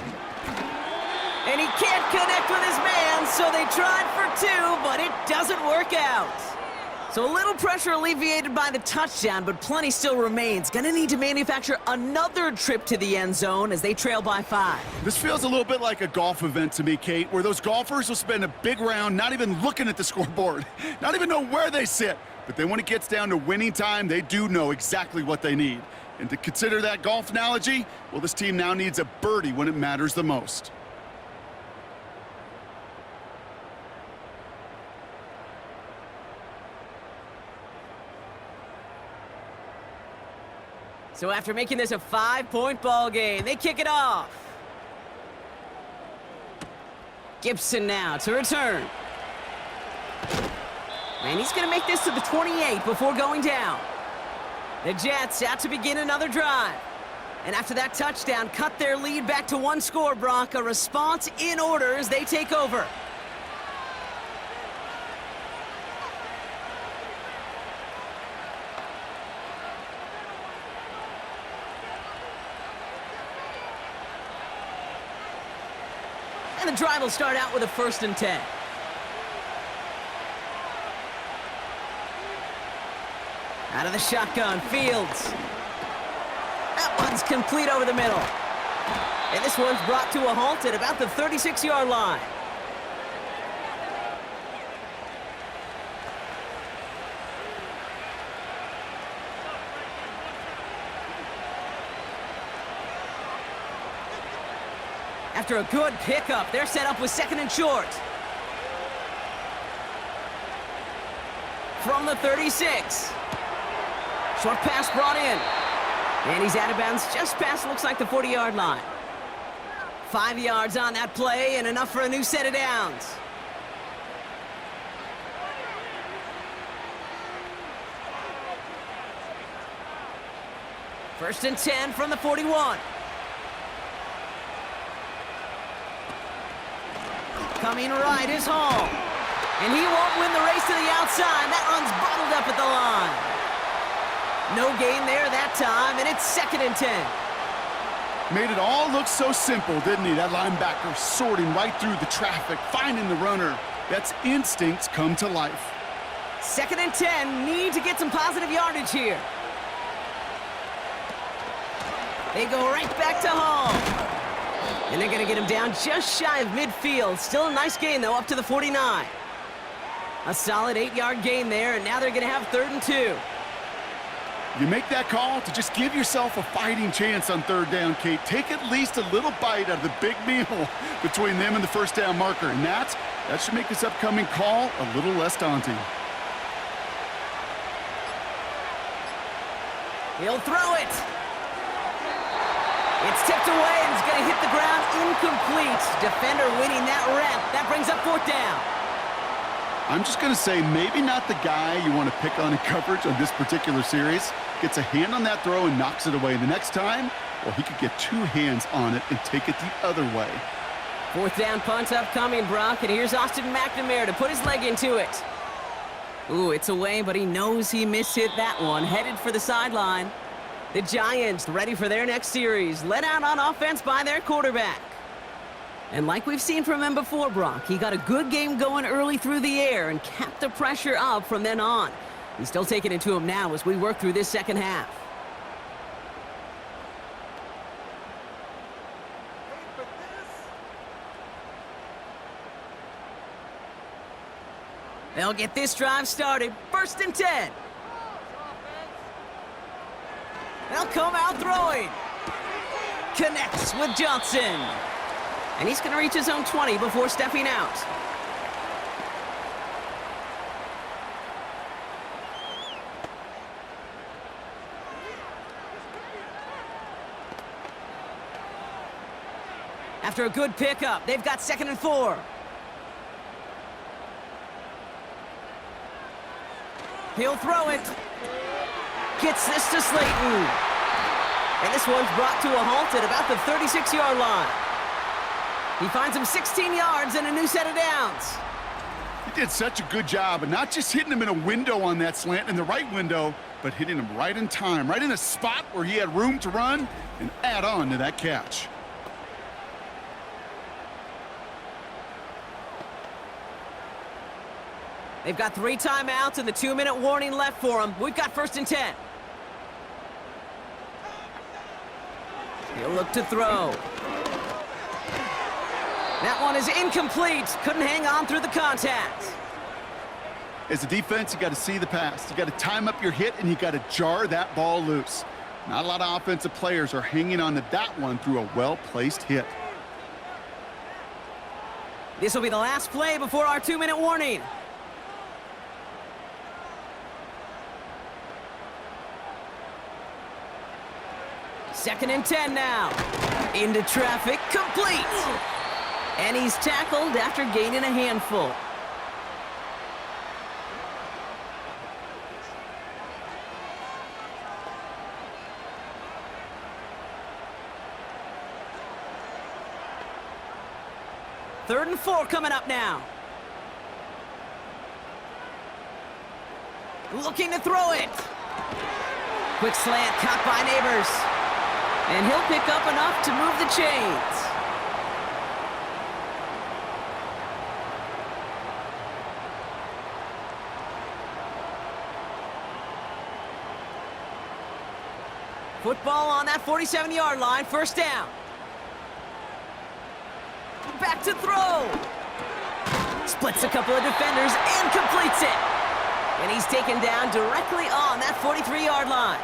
And he can't connect with his man, so they tried for two, but it doesn't work out. So a little pressure alleviated by the touchdown, but plenty still remains. Gonna need to manufacture another trip to the end zone as they trail by 5. This feels a little bit like a golf event to me, Kate, where those golfers will spend a big round not even looking at the scoreboard, not even know where they sit. But then when it gets down to winning time, they do know exactly what they need. And to consider that golf analogy, well, this team now needs a birdie when it matters the most. So after making this a 5-point ball game, they kick it off. Gibson now to return. And he's going to make this to the 28 before going down. The Jets out to begin another drive. And after that touchdown, cut their lead back to 1 score, Brock. A response in order as they take over. And the drive will start out with a 1st and 10. Out of the shotgun, Fields. That one's complete over the middle. And this one's brought to a halt at about the 36-yard line. After a good pickup, they're set up with 2nd and short. From the 36. Short pass brought in. And he's out of bounds just past, looks like, the 40-yard line. 5 yards on that play and enough for a new set of downs. First and 10 from the 41. Coming right is Hall. And he won't win the race to the outside. That run's bottled up at the line. No gain there that time, and it's 2nd and 10. Made it all look so simple, didn't he? That linebacker sorting right through the traffic, finding the runner. That's instincts come to life. 2nd and 10, need to get some positive yardage here. They go right back to Hall. And they're going to get him down just shy of midfield. Still a nice gain, though, up to the 49. A solid 8-yard gain there, and now they're going to have 3rd and 2. You make that call to just give yourself a fighting chance on 3rd down, Kate. Take at least a little bite out of the big meal between them and the 1st down marker. And that should make this upcoming call a little less daunting. He'll throw it. It's tipped away and it's going to hit the ground incomplete. Defender winning that rep. That brings up 4th down. I'm just going to say maybe not the guy you want to pick on in coverage on this particular series. Gets a hand on that throw and knocks it away. The next time, well, he could get 2 hands on it and take it the other way. 4th down punt upcoming, Brock, and here's Austin McNamara to put his leg into it. Ooh, it's away, but he knows he mishit that one. Headed for the sideline. The Giants ready for their next series. Let out on offense by their quarterback. And like we've seen from him before, Brock, he got a good game going early through the air and kept the pressure up from then on. He's still taking it to him now as we work through this 2nd half. They'll get this drive started. 1st and 10. They'll come out throwing. Connects with Johnson. And he's going to reach his own 20 before stepping out. After a good pickup, they've got 2nd and 4. He'll throw it. Gets this to Slayton. And this one's brought to a halt at about the 36-yard line. He finds him 16 yards and a new set of downs. He did such a good job of not just hitting him in a window on that slant, in the right window, but hitting him right in time, right in a spot where he had room to run and add on to that catch. They've got 3 timeouts and the 2-minute warning left for them. We've got 1st and 10. He'll look to throw. That one is incomplete. Couldn't hang on through the contact. As a defense, you got to see the pass. You got to time up your hit, and you got to jar that ball loose. Not a lot of offensive players are hanging on to that one through a well-placed hit. This will be the last play before our 2-minute warning. Second and 10 now. Into traffic, complete. And he's tackled after gaining a handful. Third and 4 coming up now. Looking to throw it. Quick slant caught by Neighbors. And he'll pick up enough to move the chains. Football on that 47-yard line, 1st down. Back to throw. Splits a couple of defenders and completes it. And he's taken down directly on that 43-yard line.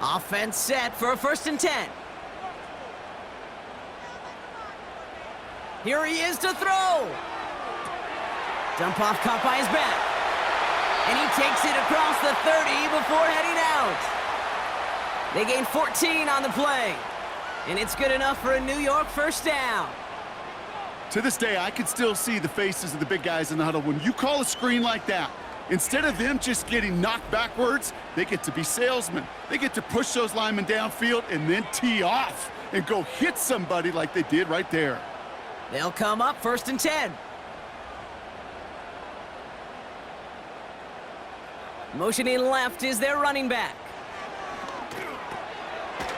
Offense set for a 1st and 10. Here he is to throw. Dump off caught by his back. And he takes it across the 30 before heading out. They gain 14 on the play. And it's good enough for a New York 1st down. To this day, I can still see the faces of the big guys in the huddle. When you call a screen like that, instead of them just getting knocked backwards, they get to be salesmen. They get to push those linemen downfield and then tee off and go hit somebody like they did right there. They'll come up 1st and 10. Motioning left is their running back.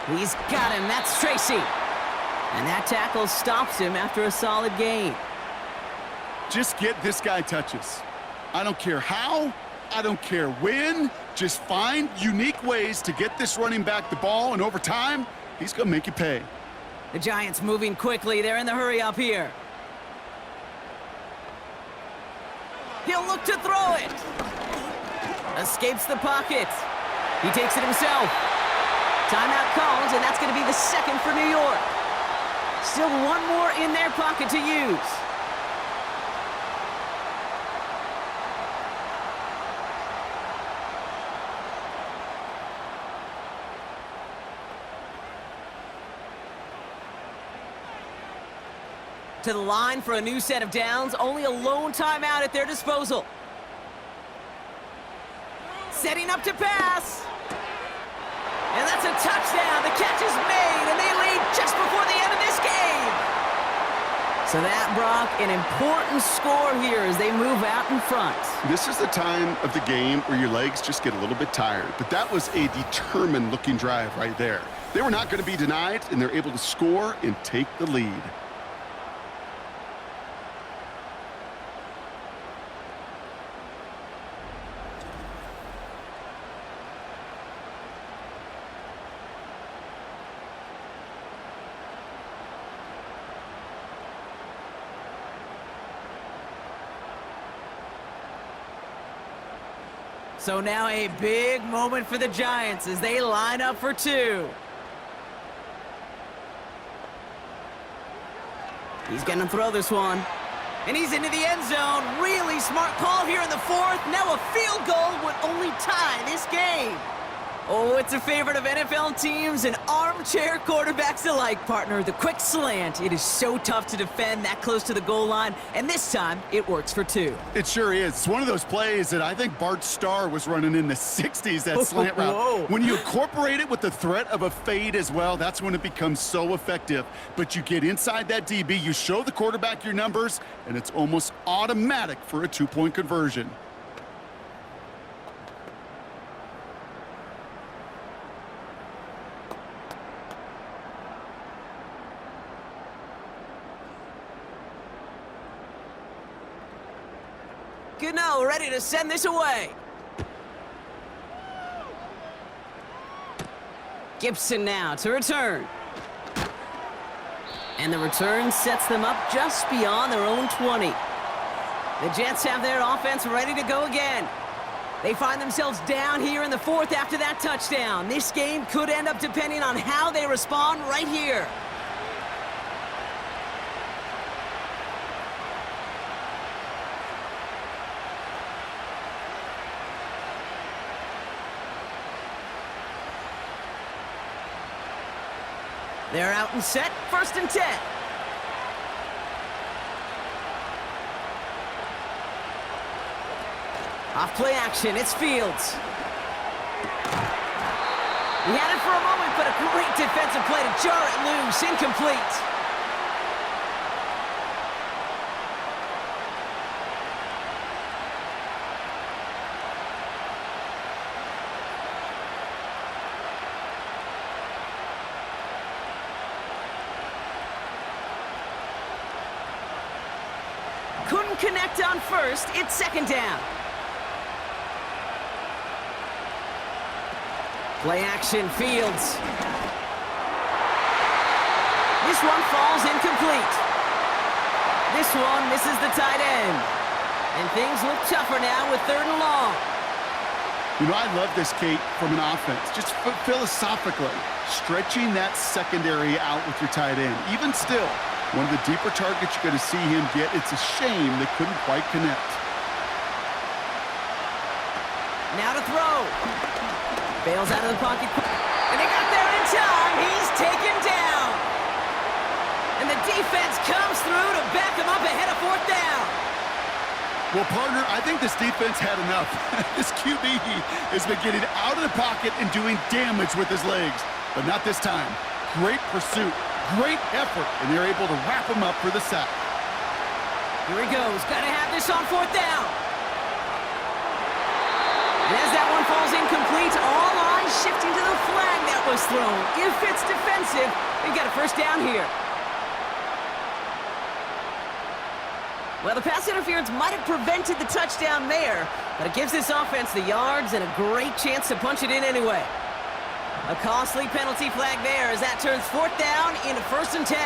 He's got him. That's Tracy. And that tackle stops him after a solid gain. Just get this guy touches. I don't care how, I don't care when. Just find unique ways to get this running back the ball, and over time, he's going to make you pay. The Giants moving quickly. They're in the hurry up here. He'll look to throw it. Escapes the pocket. He takes it himself. Timeout called, and that's going to be the 2nd for New York. Still one more in their pocket to use. To the line for a new set of downs. Only a lone timeout at their disposal. Setting up to pass. And that's a touchdown. The catch is made, and they lead just before the end of this game. So that, Brock, an important score here as they move out in front. This is the time of the game where your legs just get a little bit tired. But that was a determined-looking drive right there. They were not going to be denied, and they're able to score and take the lead. So now a big moment for the Giants as they line up for 2. He's going to throw this one. And he's into the end zone. Really smart call here in the fourth. Now a field goal would only tie this game. Oh, it's a favorite of NFL teams and armchair quarterbacks alike, partner. The quick slant. It is so tough to defend that close to the goal line, and this time it works for two. It sure is. It's one of those plays that I think Bart Starr was running in the 60s, that slant route. Whoa. When you incorporate it with the threat of a fade as well, that's when it becomes so effective. But you get inside that DB, you show the quarterback your numbers, and it's almost automatic for a two-point conversion. Gano ready to send this away. Gibson now to return. And the return sets them up just beyond their own 20. The Jets have their offense ready to go again. They find themselves down here in the fourth after that touchdown. This game could end up depending on how they respond right here. They're out and set, 1st and 10. Off play action, it's Fields. He had it for a moment, but a great defensive play to jar it loose, incomplete. Couldn't connect on first. It's 2nd down. Play action, Fields. This one falls incomplete. This one misses the tight end. And things look tougher now with 3rd and long. You know, I love this, Kate, from an offense. Just philosophically, stretching that secondary out with your tight end. Even still, one of the deeper targets you're going to see him get. It's a shame they couldn't quite connect. Now to throw. Bails out of the pocket. And he got there in time. He's taken down. And the defense comes through to back him up ahead of 4th down. Well, partner, I think this defense had enough. This QB has been getting out of the pocket and doing damage with his legs. But not this time. Great pursuit. Great effort, and they're able to wrap him up for the sack. Here he goes. Got to have this on 4th down. And as that one falls incomplete, all eyes shifting to the flag that was thrown. If it's defensive, they've got a 1st down here. Well, the pass interference might have prevented the touchdown there, but it gives this offense the yards and a great chance to punch it in anyway. A costly penalty flag there as that turns 4th down into 1st and 10.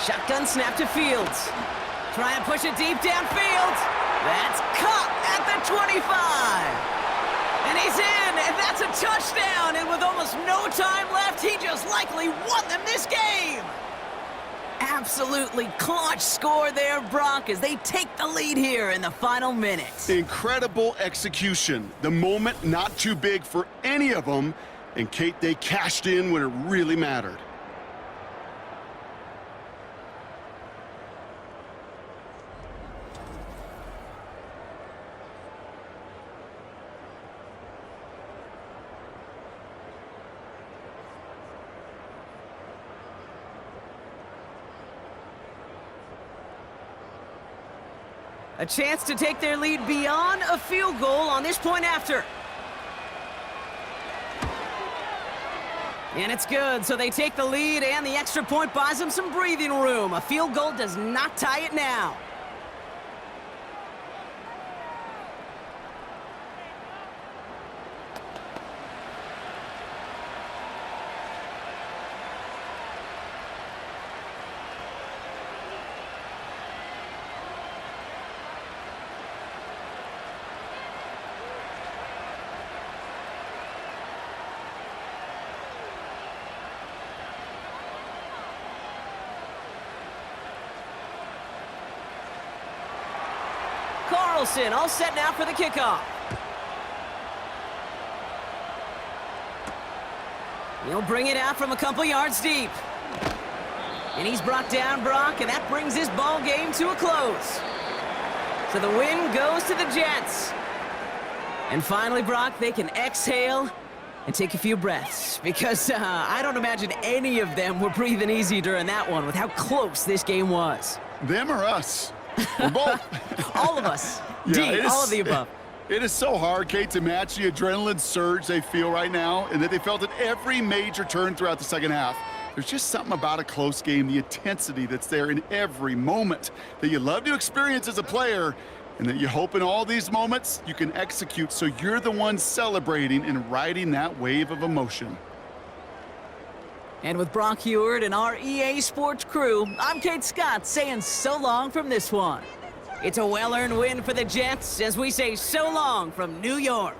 Shotgun snap to Fields. Trying to push it deep downfield. That's caught at the 25. And he's in, and that's a touchdown. And with almost no time left, he just likely won them this game. Absolutely clutch score there, Brock, as they take the lead here in the final minutes. Incredible execution. The moment not too big for any of them. And, Kate, they cashed in when it really mattered. A chance to take their lead beyond a field goal on this point after. And it's good, so they take the lead, and the extra point buys them some breathing room. A field goal does not tie it now. Carlson all set now for the kickoff. He'll bring it out from a couple yards deep. And he's brought down, Brock, and that brings this ball game to a close. So the win goes to the Jets. And finally, Brock, they can exhale and take a few breaths, because I don't imagine any of them were breathing easy during that one with how close this game was. Them or us? Or both? All of us. Yeah, all of the above. It is so hard, Kate, to match the adrenaline surge they feel right now, and that they felt at every major turn throughout the second half. There's just something about a close game, the intensity that's there in every moment that you love to experience as a player, and that you hope in all these moments you can execute so you're the one celebrating and riding that wave of emotion. And with Brock Heward and our EA Sports crew, I'm Kate Scott saying so long from this one. It's a well-earned win for the Jets as we say so long from New York.